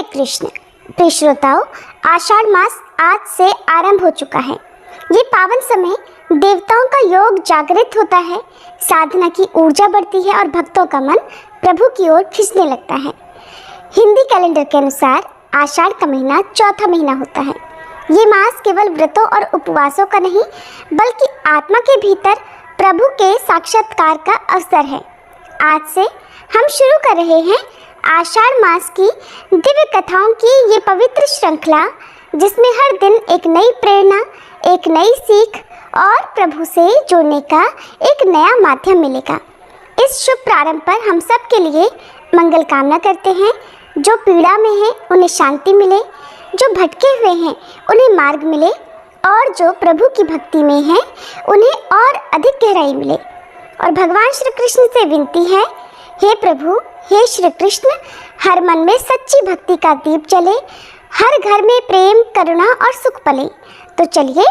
हरे कृष्ण। प्रिय श्रोताओं, आषाढ़ मास आज से आरंभ हो चुका है। ये पावन समय देवताओं का योग जागृत होता है, साधना की ऊर्जा बढ़ती है और भक्तों का मन प्रभु की ओर खिंचने लगता है। हिंदी कैलेंडर के अनुसार आषाढ़ का महीना चौथा महीना होता है। ये मास केवल व्रतों और उपवासों का नहीं, बल्कि आत्मा के भीतर प्रभु के साक्षात्कार का अवसर है। आज से हम शुरू कर रहे हैं आषाढ़ मास की दिव्य कथाओं की ये पवित्र श्रृंखला, जिसमें हर दिन एक नई प्रेरणा, एक नई सीख और प्रभु से जुड़ने का एक नया माध्यम मिलेगा। इस शुभ प्रारंभ पर हम सब के लिए मंगल कामना करते हैं। जो पीड़ा में हैं उन्हें शांति मिले, जो भटके हुए हैं उन्हें मार्ग मिले और जो प्रभु की भक्ति में हैं उन्हें और अधिक गहराई मिले। और भगवान श्री कृष्ण से विनती है, हे प्रभु, हे श्री कृष्ण, हर मन में सच्ची भक्ति का दीप जले, हर घर में प्रेम, करुणा और सुख पले। तो चलिए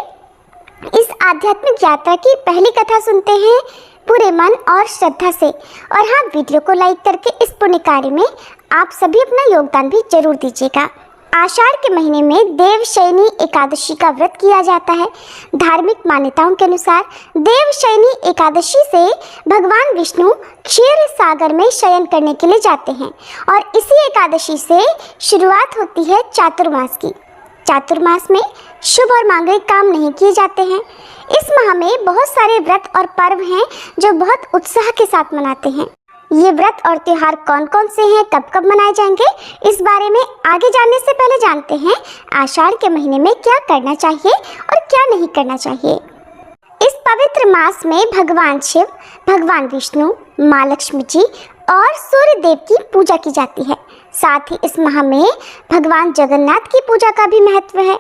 इस आध्यात्मिक यात्रा की पहली कथा सुनते हैं पूरे मन और श्रद्धा से। और हाँ, वीडियो को लाइक करके इस पुण्य कार्य में आप सभी अपना योगदान भी जरूर दीजिएगा। आषाढ़ के महीने में देवशयनी एकादशी का व्रत किया जाता है। धार्मिक मान्यताओं के अनुसार देवशयनी एकादशी से भगवान विष्णु क्षीर सागर में शयन करने के लिए जाते हैं और इसी एकादशी से शुरुआत होती है चातुर्मास की। चातुर्मास में शुभ और मांगलिक काम नहीं किए जाते हैं। इस माह में बहुत सारे व्रत और पर्व हैं जो बहुत उत्साह के साथ मनाते हैं। ये व्रत और त्योहार कौन कौन से हैं, कब कब मनाए जाएंगे, इस बारे में आगे जानने से पहले जानते हैं आषाढ़ के महीने में क्या करना चाहिए और क्या नहीं करना चाहिए। इस पवित्र मास में भगवान शिव, भगवान विष्णु, माँ लक्ष्मी जी और सूर्य देव की पूजा की जाती है। साथ ही इस माह में भगवान जगन्नाथ की पूजा का भी महत्व है।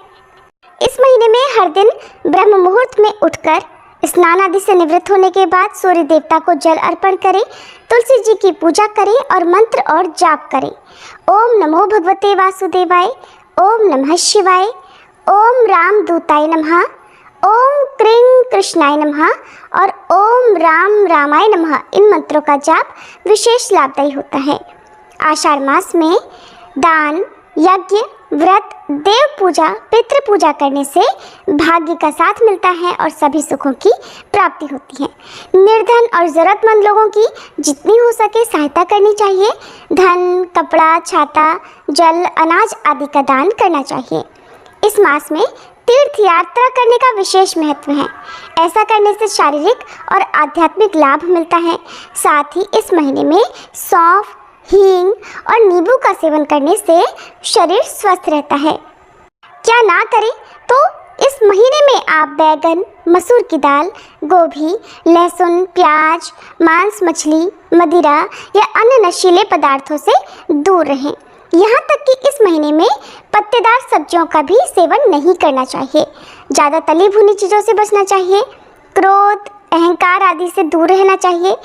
इस महीने में हर दिन ब्रह्म मुहूर्त में उठकर स्नान आदि से निवृत्त होने के बाद सूर्य देवता को जल अर्पण करें, तुलसी जी की पूजा करें और मंत्र और जाप करें। ओम नमो भगवते वासुदेवाय, ओम नमः शिवाय, ओम राम दूताय नमः, ओम क्रीं कृष्णाय नमः और ओम राम रामाय नमः। इन मंत्रों का जाप विशेष लाभदायी होता है। आषाढ़ मास में दान, यज्ञ, व्रत, देव पूजा, पितृ पूजा करने से भाग्य का साथ मिलता है और सभी सुखों की प्राप्ति होती है। निर्धन और ज़रूरतमंद लोगों की जितनी हो सके सहायता करनी चाहिए। धन, कपड़ा, छाता, जल, अनाज आदि का दान करना चाहिए। इस मास में तीर्थ यात्रा करने का विशेष महत्व है। ऐसा करने से शारीरिक और आध्यात्मिक लाभ मिलता है। साथ ही इस महीने में सौंफ, हींग और नींबू का सेवन करने से शरीर स्वस्थ रहता है। क्या ना करें तो इस महीने में आप बैगन, मसूर की दाल, गोभी, लहसुन, प्याज, मांस, मछली, मदिरा या अन्य नशीले पदार्थों से दूर रहें। यहाँ तक कि इस महीने में पत्तेदार सब्जियों का भी सेवन नहीं करना चाहिए। ज़्यादा तली भुनी चीज़ों से बचना चाहिए। क्रोध, अहंकार आदि से दूर रहना चाहिए।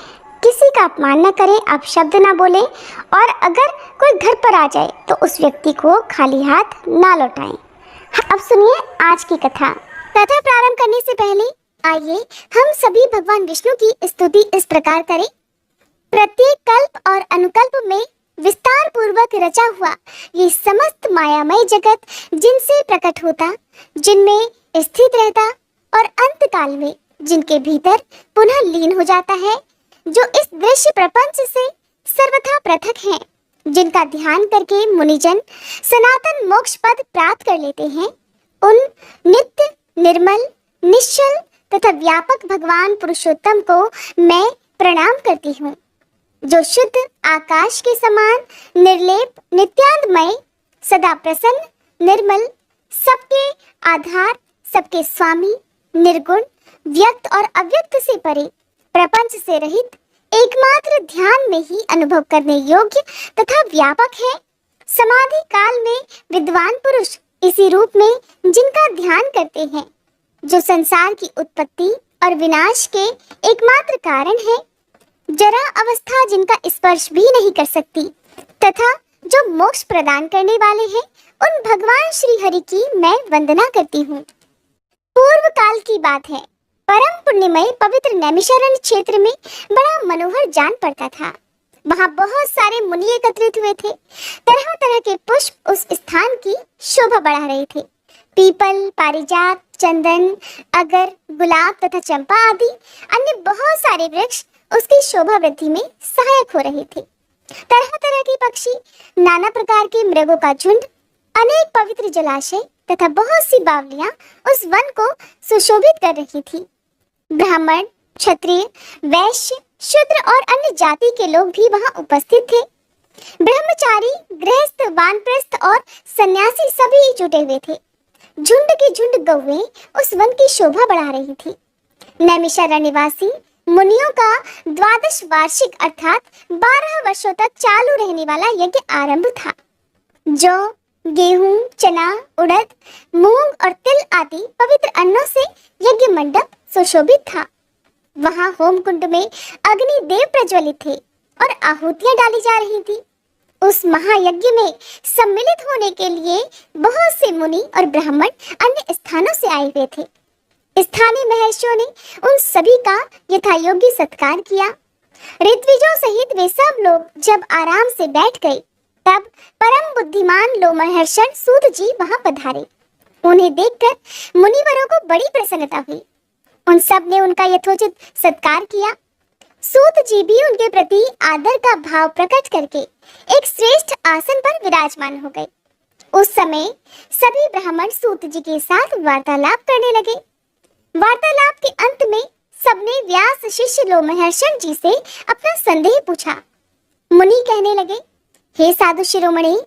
किसी का अपमान न करें, अपशब्द न बोलें और अगर कोई घर पर आ जाए तो उस व्यक्ति को खाली हाथ ना लौटाएं। अब सुनिए आज की कथा। कथा प्रारंभ करने से पहले आइए हम सभी भगवान विष्णु की स्तुति इस प्रकार करें। प्रत्येक कल्प और अनुकल्प में विस्तार पूर्वक रचा हुआ ये समस्त मायामय जगत जिनसे प्रकट होता, जिनमें स्थित रहता और अंत काल में जिनके भीतर पुनः लीन हो जाता है, जो इस दृश्य प्रपंच से सर्वथा पृथक हैं, जिनका ध्यान करके मुनिजन सनातन मोक्ष पद प्राप्त कर लेते हैं, उन नित्य, निर्मल, निश्चल तथा व्यापक भगवान पुरुषोत्तम को मैं प्रणाम करती हूँ, जो शुद्ध आकाश के समान निर्लेप, नित्यानंदमय, सदा प्रसन्न, निर्मल, सबके आधार, सबके स्वामी, निर्गुण, व्यक्त और अव्यक्त से परे, प्रपंच से रहित, एकमात्र ध्यान में ही अनुभव करने योग्य तथा व्यापक है। समाधि काल में विद्वान पुरुष इसी रूप में जिनका ध्यान करते हैं, जो संसार की उत्पत्ति और विनाश के एकमात्र कारण है, जरा अवस्था जिनका स्पर्श भी नहीं कर सकती तथा जो मोक्ष प्रदान करने वाले हैं, उन भगवान श्री हरि की मैं वंदना करती हूँ। पूर्व काल की बात है। परम पुण्यमय पवित्र नैमिषारण्य क्षेत्र में बड़ा मनोहर जान पड़ता था। वहाँ बहुत सारे मुनि एकत्रित हुए थे। तरह तरह के पुष्प उस बढ़ा रहे थे। पीपल, पारिजात, चंदन, अगर, गुलाब तथा चंपा आदि अन्य बहुत सारे वृक्ष उसकी शोभा वृद्धि में सहायक हो रहे थे। तरह तरह के पक्षी, नाना प्रकार के मृगों का झुंड, अनेक पवित्र जलाशय तथा बहुत सी बावलियां उस वन को सुशोभित कर रही थी। ब्राह्मण, क्षत्रिय, वैश्य, शूद्र और अन्य जाति के लोग भी वहां उपस्थित थे। ब्रह्मचारी, गृहस्थ, वानप्रस्थ और सन्यासी सभी जुटे हुए थे। झुंड के झुंड गौएं उस वन की शोभा बढ़ा रही थी। नैमिषारण्य निवासी मुनियों का 12 वार्षिक अर्थात 12 वर्षों तक चालू रहने वाला यज्ञ आरंभ था। जौ, गेहूं, चना, उड़द, मूंग और तिल आदि पवित्र अन्नों से यज्ञ मंडप सुशोभित था। वहां होम कुंड में अग्नि देव प्रज्वलित थे और आहुतियां डाली जा रही थी। उस महायज्ञ में सम्मिलित होने के लिए बहुत से मुनि और ब्राह्मण अन्य स्थानों से आए हुए थे। स्थानीय महर्षियों ने उन सभी का यथायोग्य सत्कार किया। ऋत्विजों सहित वे सब लोग जब आराम से बैठ गए, तब परम बुद्धिमान लोमहर्षण सूत जी वहां पधारे। उन्हें देखकर मुनिवरों को बड़ी प्रसन्नता हुई। उन सब ने उनका यथोचित सत्कार किया। सूत जी भी उनके प्रति आदर का भाव प्रकट करके एक श्रेष्ठ आसन पर विराजमान हो गए। उस समय सभी ब्राह्मण सूत जी के साथ वार्तालाप करने लगे। वार्तालाप के अंत में सबने व्यास शिष्य लोमहर्षण जी से अपना संदेह पूछा। मुनि कहने लगे, हे साधु शिरोमणि,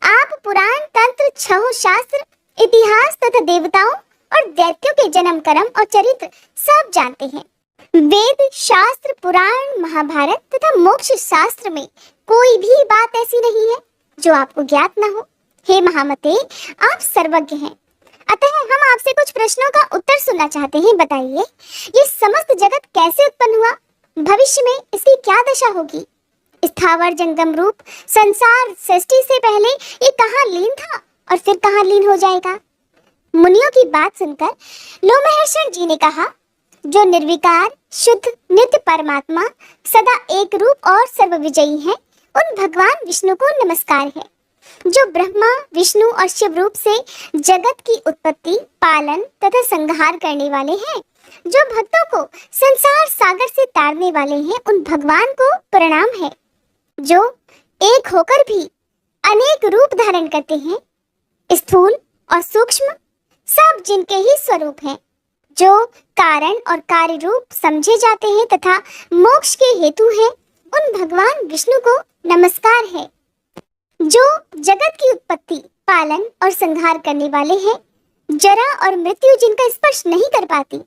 आप पुराण, तंत्र, छह शास्त्र, इतिहास तथा देवताओं और दैत्यों के जन्म, कर्म और चरित्र सब जानते हैं। वेद, शास्त्र, पुराण, महाभारत तथा मोक्ष शास्त्र में कोई भी बात ऐसी नहीं है जो आपको ज्ञात न हो। हे महामते, आप सर्वज्ञ हैं, अतः हम आपसे कुछ प्रश्नों का उत्तर सुनना चाहते हैं। बताइए, ये समस्त जगत कैसे उत्पन्न हुआ? भविष्य में इसकी क्या दशा होगी? स्थावर जंगम रूप संसार सृष्टि से पहले ये कहाँ लीन था और फिर कहाँ लीन हो जाएगा? मुनियों की बात सुनकर लोमहर्षण जी ने कहा, जो निर्विकार, शुद्ध, नित्य परमात्मा, सदा एक रूप और सर्वविजयी हैं, उन भगवान विष्णु को नमस्कार है। जो ब्रह्मा, विष्णु और शिव रूप से जगत की उत्पत्ति, पालन तथा संहार करने वाले हैं, जो भक्तों को संसार सागर से तारने वाले हैं, उन भगवान को प्रणाम है। जो एक होकर भी अनेक रूप धारण करते हैं, स्थूल और सूक्ष्म, सब जिनके ही स्वरूप हैं, जो कारण और कार्य रूप समझे जाते हैं तथा मोक्ष के हेतु हैं, उन भगवान विष्णु को नमस्कार है। जो जगत की उत्पत्ति, पालन और संहार करने वाले हैं, जरा और मृत्यु जिनका स्पर्श नहीं कर पाती,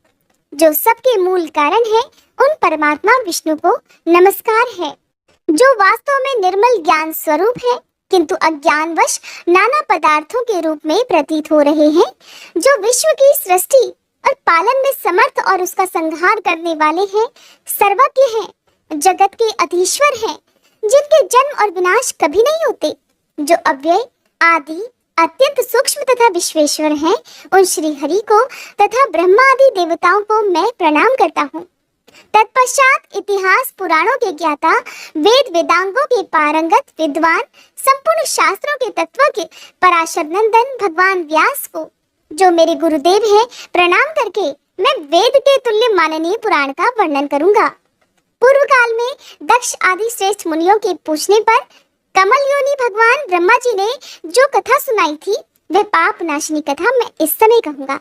जो सबके मूल कारण है, उन परमात्मा विष्णु को नमस्कार है। जो वास्तव में निर्मल ज्ञान स्वरूप है, किंतु अज्ञानवश नाना पदार्थों के रूप में प्रतीत हो रहे हैं, जो विश्व की सृष्टि और पालन में समर्थ और उसका संहार करने वाले हैं, सर्वज्ञ हैं, जगत के अधीश्वर हैं, जिनके जन्म और विनाश कभी नहीं होते, जो अव्यय, आदि, अत्यंत सूक्ष्म तथा विश्वेश्वर हैं, उन श्री हरि को तथा ब्रह्मा आदि देवताओं को मैं प्रणाम करता हूँ। तत्पश्चात इतिहास पुराणों के ज्ञाता, वेद वेदांगों के पारंगत विद्वान, संपूर्ण शास्त्रों के तत्वज्ञ पराशर नंदन भगवान व्यास को, जो मेरे गुरुदेव हैं, प्रणाम करके मैं वेद के तुल्य माननीय पुराण का वर्णन करूंगा। पूर्व काल में दक्ष आदि श्रेष्ठ मुनियों के पूछने पर कमल योनि भगवान ब्रह्मा जी ने जो कथा सुनाई थी, वह पाप नाशनी कथा मैं इस समय कहूंगा।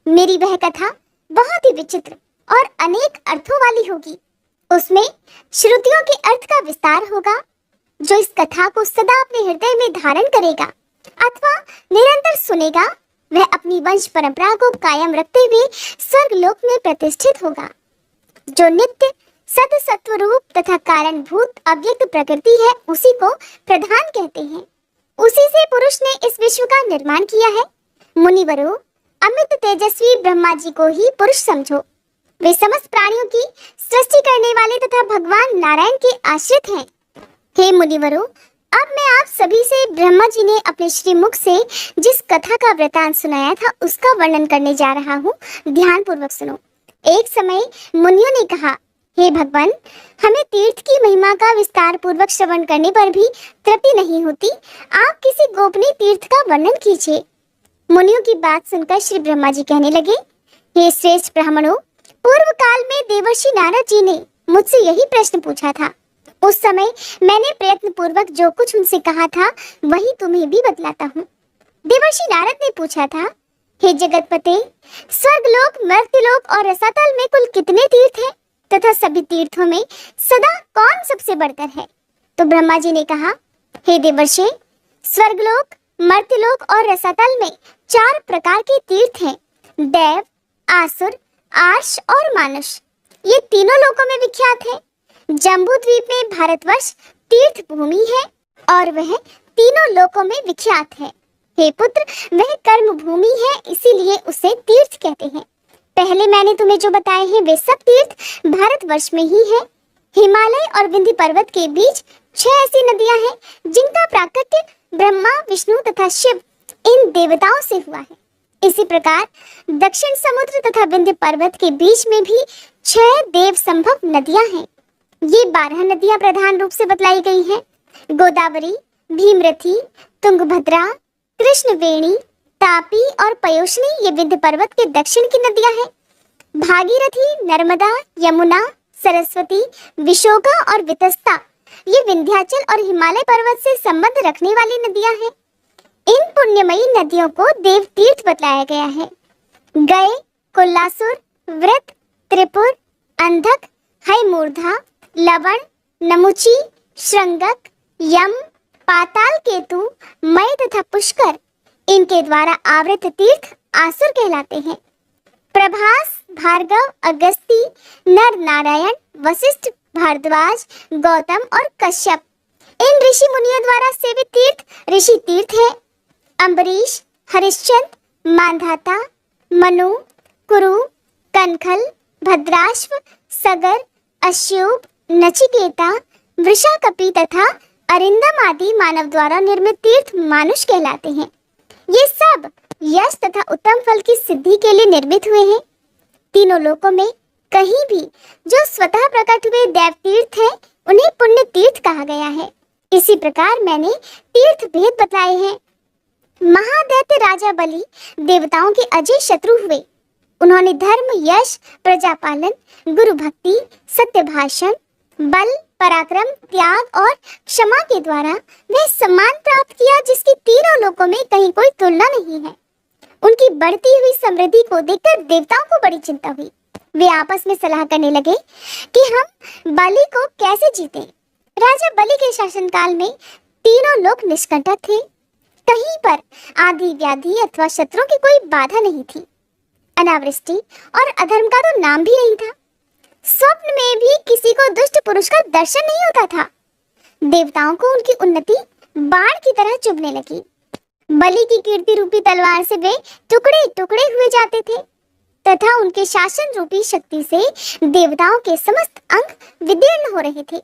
मेरी वह कथा बहुत ही विचित्र और अनेक अर्थों वाली होगी। उसमें श्रुतियों के अर्थ का विस्तार होगा। जो इस कथा को सदा अपने हृदय में धारण करेगा अथवा निरंतर सुनेगा, वह अपनी वंश परंपरा को कायम रखते हुए स्वर्ग लोक में प्रतिष्ठित होगा। जो नित्य सत सत्व रूप तथा कारणभूत अव्यक्त प्रकृति है, उसी को प्रधान कहते हैं। उसी से पुरुष ने इस विश्व का निर्माण किया है। मुनिवरों, अमित तेजस्वी ब्रह्मा जी को ही पुरुष समझो। वे समस्त प्राणियों की सृष्टि करने वाले तथा भगवान नारायण के आश्रित हैं। हे मुनिवरों, अब मैं आप सभी से ब्रह्मा जी ने अपने श्री मुख से जिस कथा का वृतांत सुनाया था, उसका वर्णन करने जा रहा हूँ। ध्यान पूर्वक सुनो। एक समय मुनियों ने कहा, हे भगवान, हमें तीर्थ की महिमा का विस्तार पूर्वक श्रवण करने पर भी तृप्ति नहीं होती। आप किसी गोपनीय तीर्थ का वर्णन कीजिए। मुनियों की बात सुनकर श्री ब्रह्मा जी कहने लगे, हे श्रेष्ठ ब्राह्मणों, पूर्व काल में देवर्षि नारद जी ने मुझसे यही प्रश्न पूछा था। उस समय मैंने प्रयत्न पूर्वक जो कुछ उनसे कहा था वही तुम्हें भी बतलाता हूँ। देवर्षि नारद ने पूछा था, हे जगतपते, स्वर्गलोक, मर्त्यलोक और रसातल में कुल कितने तीर्थ हैं तथा सभी तीर्थों में सदा कौन सबसे बढ़कर है? तो ब्रह्मा जी ने कहा, हे देवर्षि, स्वर्गलोक, मर्त्यलोक और रसातल में 4 प्रकार के तीर्थ हैं, देव, आसुर, आर्ष और मानुष। ये तीनों लोकों में विख्यात है। जम्बू द्वीप में भारतवर्ष तीर्थ भूमि है और वह तीनों लोकों में विख्यात है। हे पुत्र, वह कर्म भूमि है, इसीलिए उसे तीर्थ कहते हैं। पहले मैंने तुम्हें जो बताए हैं वे सब तीर्थ भारतवर्ष में ही है। हिमालय और विंध्य पर्वत के बीच 6 ऐसी नदियां हैं जिनका प्राकट्य ब्रह्मा, विष्णु तथा शिव इन देवताओं से हुआ है। इसी प्रकार दक्षिण समुद्र तथा विंध्य पर्वत के बीच में भी 6 देव संभव नदियां हैं। ये 12 नदियां प्रधान रूप से बतलाई गई हैं। गोदावरी, भीमरथी, तुंगभद्रा, कृष्णवेणी, तापी और पयोष्णी ये विंध्य पर्वत के दक्षिण की नदियां हैं। भागीरथी, नर्मदा, यमुना, सरस्वती, विशोका और वितस्ता ये विंध्याचल और हिमालय पर्वत से संबंध रखने वाली नदियां हैं। इन पुण्यमयी नदियों को देव तीर्थ बतलाया गया है। गए, कुल्लासुर, वृत, त्रिपुर, अंधक, हैमूर्धा, लवण, नमुची, श्रृंगक, यम, पाताल केतु, मय तथा पुष्कर इनके द्वारा आवृत तीर्थ आसुर कहलाते हैं। प्रभास, भार्गव, अगस्ती, नर नारायण, वशिष्ठ, भारद्वाज, गौतम और कश्यप इन ऋषि मुनियों द्वारा सेवित तीर्थ ऋषि तीर्थ है। अम्बरीश, हरिश्चंद्र, मांधाता, मनु, कुरु, कनखल, भद्राश्व, सगर, अश्यूब, नचिकेता, वृषाकपि तथा अरिंदम आदि मानव द्वारा निर्मित तीर्थ मानुष कहलाते हैं। ये सब यश तथा उत्तम फल की सिद्धि के लिए निर्मित हुए हैं। तीनों लोकों में कहीं भी जो स्वतः प्रकट हुए देव तीर्थ हैं उन्हें पुण्य तीर्थ कहा गया है। इसी प्रकार मैंने तीर्थ भेद बतलाए हैं। महादैत्य राजा बलि देवताओं के अजय शत्रु हुए। उन्होंने धर्म, यश, प्रजापालन, गुरु भक्ति, सत्य भाषण, बल, पराक्रम, त्याग और क्षमा के द्वारा वह सम्मान प्राप्त किया जिसकी तीनों लोकों में कहीं कोई तुलना नहीं है। उनकी बढ़ती हुई समृद्धि को देखकर देवताओं को बड़ी चिंता हुई। वे आपस में सलाह करने लगे कि हम बलि को कैसे जीतें। राजा बलि के शासनकाल में तीनों लोग निष्कंटक थे। कहीं पर आदि व्याधि अथवा शत्रुओं की कोई बाधा नहीं थी। अनावृष्टि और अधर्म का तो नाम भी नहीं था। स्वप्न में भी किसी को दुष्ट पुरुष का दर्शन नहीं होता था। देवताओं को उनकी उन्नति बाण की तरह चुभने लगी। बलि की कीर्ति रूपी तलवार से वे टुकड़े टुकड़े हुए जाते थे तथा उनके शासन रूपी शक्ति से देवताओं के समस्त अंग विदीर्ण हो रहे थे।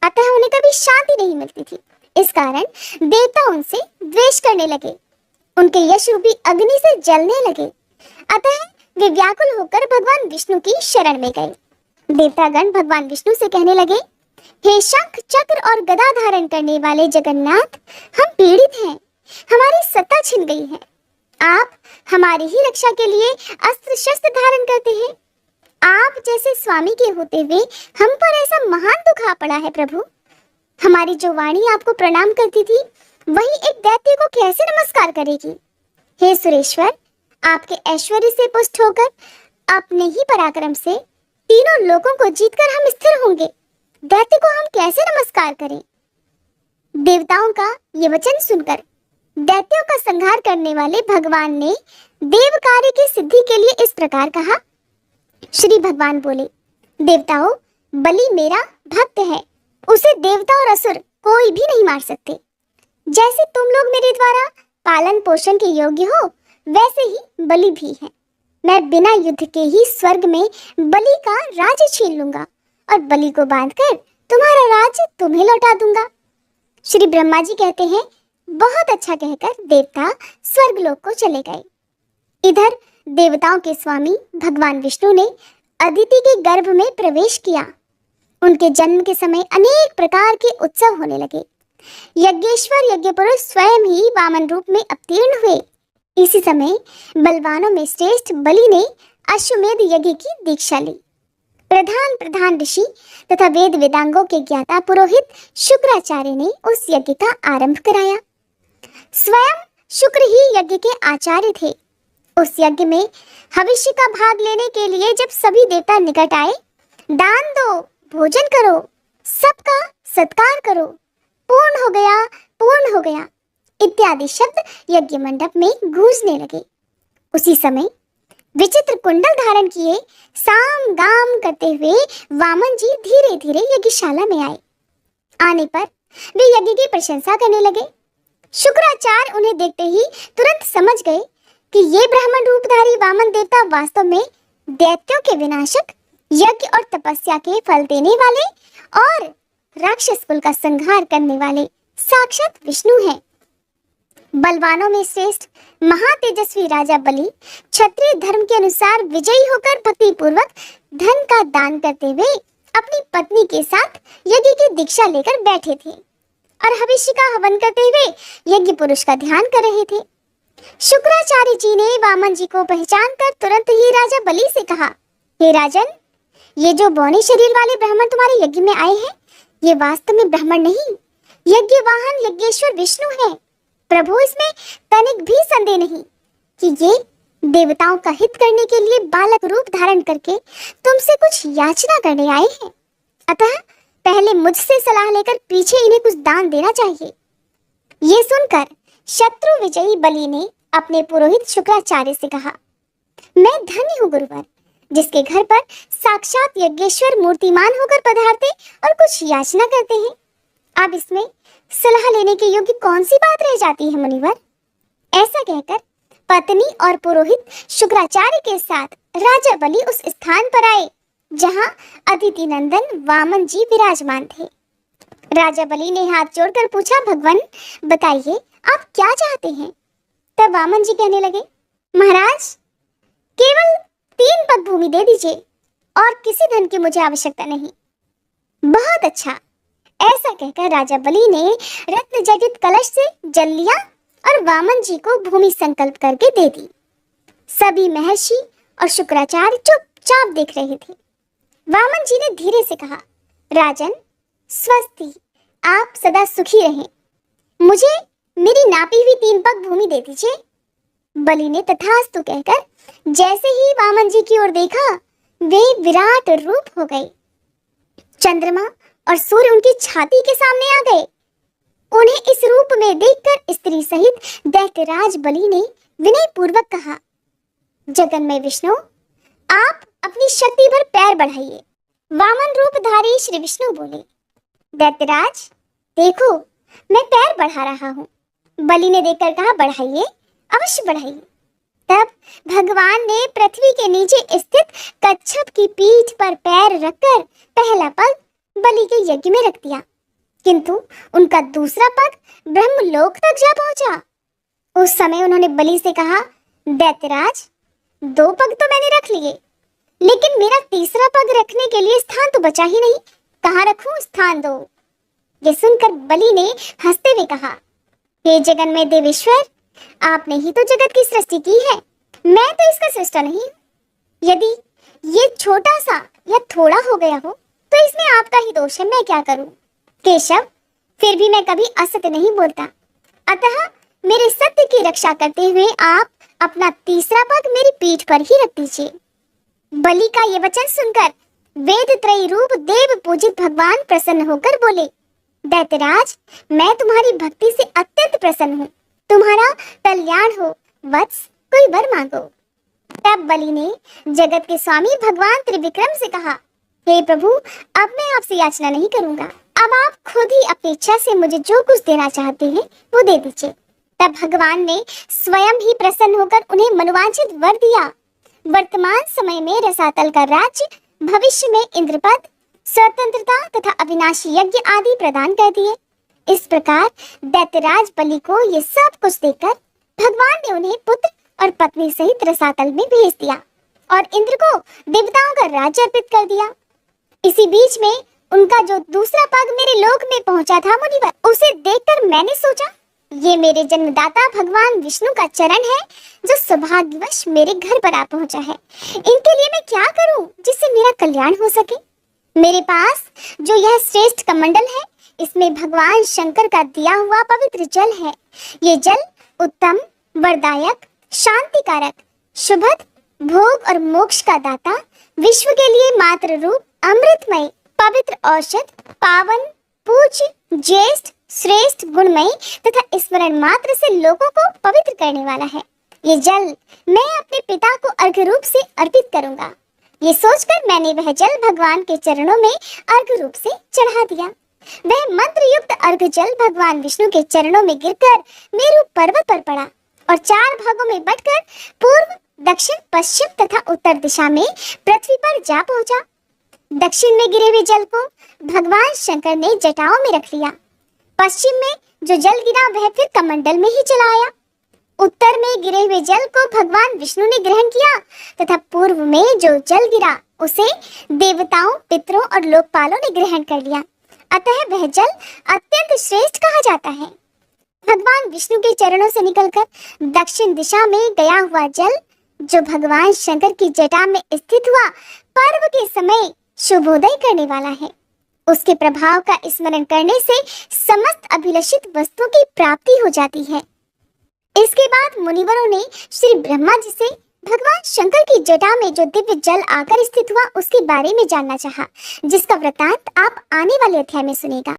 अतः उन्हें कभी शांति नहीं मिलती थी। इस कारण देवता उनसे द्वेष करने लगे, उनके यश रूपी अग्नि से जलने लगे। अतः वे व्याकुल होकर भगवान विष्णु की शरण में गए। देवतागण भगवान विष्णु से कहने लगे, हे शंख, चक्र और गदा धारण करने वाले जगन्नाथ, हम पीड़ित हैं, हमारी सत्ता छिन गई है। आप हमारी ही रक्षा के लिए अस्त्र शस्त्र धारण करते हैं। आप जैसे स्वामी के होते हुए हम पर ऐसा महान दुख आ पड़ा है प्रभु। हमारी जो वाणी आपको प्रणाम करती थी वही एक दैत्य को कैसे नमस्कार करेगी। हे सुरेश्वर, आपके ऐश्वर्य से पुष्ट होकर अपने ही पराक्रम से तीनों लोगों को जीतकर हम स्थिर होंगे। दैत्य को हम कैसे नमस्कार करें। देवताओं का ये वचन सुनकर दैत्यों का संहार करने वाले भगवान ने देव कार्य की सिद्धि के लिए इस प्रकार कहा। श्री भगवान बोले, देवताओं, बलि मेरा भक्त है, उसे देवता और असुर कोई भी नहीं मार सकते। जैसे तुम लोग मेरे द्वारा पालन पोषण के योग्य हो वैसे ही बलि भी है। मैं बिना युद्ध के ही स्वर्ग में बलि का राज्य छीन लूंगा और बलि को बांधकर तुम्हारा राज्य तुम्हें लौटा दूंगा। श्री ब्रह्मा जी कहते हैं, बहुत अच्छा कहकर देवता स्वर्गलोक को चले गए। इधर देवताओं के स्वामी भगवान विष्णु ने अदिति के गर्भ में प्रवेश किया। उनके जन्म के समय अनेक प्रकार के उत्सव होने लगे। यज्ञेश्वर यज्ञ पुरुष स्वयं ही वामन रूप में अवतीर्ण हुए। इसी समय बलवानों में श्रेष्ठ बलि ने अश्वमेध यज्ञ की दीक्षा ली। प्रधान प्रधान ऋषि तथा वेद वेदांगों के ज्ञाता पुरोहित शुक्राचार्य ने उस यज्ञ का आरंभ कराया। स्वयं शुक्र ही यज्ञ के आचार्य थे। उस यज्ञ में भविष्य का भाग लेने के लिए जब सभी देवता निकट आए, दान दो, भोजन करो, सबका सत्कार करो, पूर्ण हो गया, पूर्ण हो गया इत्यादि शब्द यज्ञ मंडप में गूंजने लगे। उसी समय विचित्र कुंडल धारण किए साम गाम करते हुए वामन जी धीरे धीरे यज्ञशाला में आए। आने पर वे यज्ञ की प्रशंसा करने लगे। शुक्राचार्य उन्हें देखते ही तुरंत समझ गए कि ये ब्राह्मण रूपधारी वामन देवता वास्तव में दैत्यों के विनाशक, यज्ञ और तपस्या के फल देने वाले और राक्षस कुल का संहार करने वाले साक्षात विष्णु हैं। बलवानों में श्रेष्ठ महातेजस्वी राजा बलि क्षत्रिय धर्म के अनुसार विजयी होकर भक्ति पूर्वक धन का दान करते हुए अपनी पत्नी के साथ यज्ञ की दीक्षा लेकर बैठे थे और भविष्य का हवन करते हुए यज्ञ पुरुष का ध्यान कर रहे थे। शुक्राचार्य जी ने वामन जी को पहचान कर तुरंत ही राजा बलि से कहा, हे राजन, ये जो बौने शरीर वाले ब्राह्मण तुम्हारे यज्ञ में आए हैं, ये वास्तव में ब्राह्मण नहीं, यज्ञ वाहन यज्ञेश्वर विष्णु है। प्रभु, इसमें तनिक भी संदेह नहीं कि ये देवताओं का हित करने के लिए बालक रूप धारण करके तुमसे कुछ याचना करने आए हैं। अतः पहले मुझसे सलाह लेकर पीछे इन्हें कुछ दान देना चाहिए। ये सुनकर शत्रु विजयी बलि ने अपने पुरोहित शुक्राचार्य से कहा, मैं धन्य हूँ गुरुवर, जिसके घर पर साक्षात यज्ञेश्वर मूर्तिमान होकर पधारते और कुछ याचना करते हैं। अब इसमें सलाह लेने के योग्य कौन सी बात रह जाती है मुनिवर। ऐसा कहकर पत्नी और पुरोहित शुक्राचार्य के साथ राजा बलि उस स्थान पर आए जहां अदिति नंदन वामन जी विराजमान थे। राजा बलि ने हाथ जोड़कर पूछा, भगवान बताइए आप क्या चाहते हैं। तब वामन जी कहने लगे, महाराज केवल 3 पग भूमि दे दीजिए और किसी धन की मुझे आवश्यकता नहीं। बहुत अच्छा, ऐसा कहकर राजा बलि ने रत्न जटित कलश से जल लिया और वामन जी को भूमि संकल्प करके दे दी। सभी महर्षि और शुक्राचार्य चुपचाप देख रहे थे। वामन जी ने धीरे से कहा, राजन स्वस्ति, आप सदा सुखी रहें। मुझे मेरी नापी हुई 3 पग भूमि दे दीजिए। बलि ने तथास्तु कहकर जैसे ही वामन जी की ओर देखा, वे विराट रूप हो गए। चंद्रमा और सूर्य उनकी छाती के सामने आ गए। उन्हें इस रूप में देखकर स्त्री सहित दैत्यराज बलि ने विनय पूर्वक कहा, जगन्मय विष्णु, आप अपनी शक्ति भर पैर बढ़ाइए। वामन रूपधारी श्री विष्णु बोले, दैत्यराज देखो, मैं पैर बढ़ा रहा हूँ। बलि ने देखकर कहा, बढ़ाइए, अवश्य बढ़ाइए। तब भगवान ने पृथ्वी के नीचे स्थित कच्छप की पीठ पर पैर रखकर पहला पग बलि के यज्ञ में रख दिया, किंतु उनका दूसरा पग ब्रह्मलोक तक जा पहुंचा। उस समय उन्होंने बलि से कहा, दैत्यराज 2 पग तो मैंने रख लिए, लेकिन मेरा तीसरा पग रखने के लिए स्थान तो बचा ही नहीं। कहाँ रखूं, स्थान दो। ये सुनकर बलि ने हंसते हुए कहा, हे जगन्मय देवेश्वर, आपने ही तो जगत की सृष्टि की है, मैं तो इसका सृष्टा नहीं। यदि ये छोटा सा या थोड़ा हो गया हो तो इसमें आपका ही दोष है, मैं क्या करूं। केशव, फिर भी मैं कभी असत्य नहीं बोलता, अतः मेरे सत्य की रक्षा करते हुए आप अपना तीसरा पग मेरी पीठ पर ही रख दीजिए। बलि का ये वचन सुनकर वेद त्रयी रूप देव पूजित भगवान प्रसन्न होकर बोले, दैत्यराज, मैं तुम्हारी भक्ति से अत्यंत प्रसन्न हूँ, तुम्हारा कल्याण हो, वत्स कोई वर मांगो। तब बलि ने जगत के स्वामी भगवान त्रिविक्रम से कहा, हे प्रभु, अब मैं आपसे याचना नहीं करूंगा, अब आप खुद ही अपनी इच्छा से मुझे जो कुछ देना चाहते हैं वो दे दीजिए। तब भगवान ने स्वयं ही प्रसन्न होकर उन्हें मनोवांछित वर दिया। वर्तमान समय में रसातल का राज्य, भविष्य में इंद्रपद, स्वतंत्रता तथा अविनाशी यज्ञ आदि प्रदान कर दिए। इस प्रकार दैत्यराज बलि को ये सब कुछ देकर भगवान ने उन्हें पुत्र और पत्नी सहित रसातल में भेज दिया और इंद्र को देवताओं का राज्य अर्पित कर दिया। इसी बीच में उनका जो दूसरा पग मेरे लोक में पहुंचा था मुनिवर, उसे देखकर मैंने सोचा ये मेरे जन्मदाता भगवान विष्णु का चरण है जो सौभाग्यवश मेरे घर पर आ पहुंचा है। इनके लिए मैं क्या करूं जिससे मेरा कल्याण हो सके? मेरे पास जो यह श्रेष्ठ कमंडल है, इसमें भगवान शंकर का दिया हुआ पवित्र जल है। ये जल उत्तम, वरदायक, शांतिकारक, शुभद, भोग और मोक्ष का दाता, विश्व के लिए मात्र रूप, अमृतमय, पवित्र औषध, पावन, पूज्य, ज्येष्ठ, श्रेष्ठ, गुणमयी तथा स्मरण मात्र से लोगों को पवित्र करने वाला है। ये जल मैं अपने पिता को अर्घ्य रूप से अर्पित करूंगा। ये सोचकर मैंने वह जल भगवान के चरणों में अर्घ्य रूप से चढ़ा दिया। वह मंत्र युक्त अर्घ्य जल भगवान विष्णु के चरणों में गिरकर मेरु पर्वत पर पड़ा और 4 भागों में बंटकर पूर्व, दक्षिण, पश्चिम तथा उत्तर दिशा में पृथ्वी पर जा पहुंचा। दक्षिण में गिरे हुए जल को भगवान शंकर ने जटाओं में रख लिया। पश्चिम में जो जल गिरा वह फिर कमंडल में ही चला आया। उत्तर में गिरे हुए जल को भगवान विष्णु ने ग्रहण किया तथा पूर्व में जो जल गिरा उसे देवताओं, पितरों और लोकपालों ने ग्रहण कर लिया। अतः वह जल अत्यंत श्रेष्ठ कहा जाता है। भगवान विष्णु के चरणों से निकलकर दक्षिण दिशा में गया हुआ जल जो भगवान शंकर की जटा में स्थित हुआ, पर्व के समय शुभोदय करने वाला है। उसके प्रभाव का स्मरण करने से समस्त अभिलषित वस्तुओं की प्राप्ति हो जाती है। इसके बाद मुनिवरों ने श्री ब्रह्मा जी से भगवान शंकर की जटा में जो दिव्य जल आकर स्थित हुआ उसके बारे में जानना चाहा, जिसका वृतांत आप आने वाले अध्याय में सुनेगा।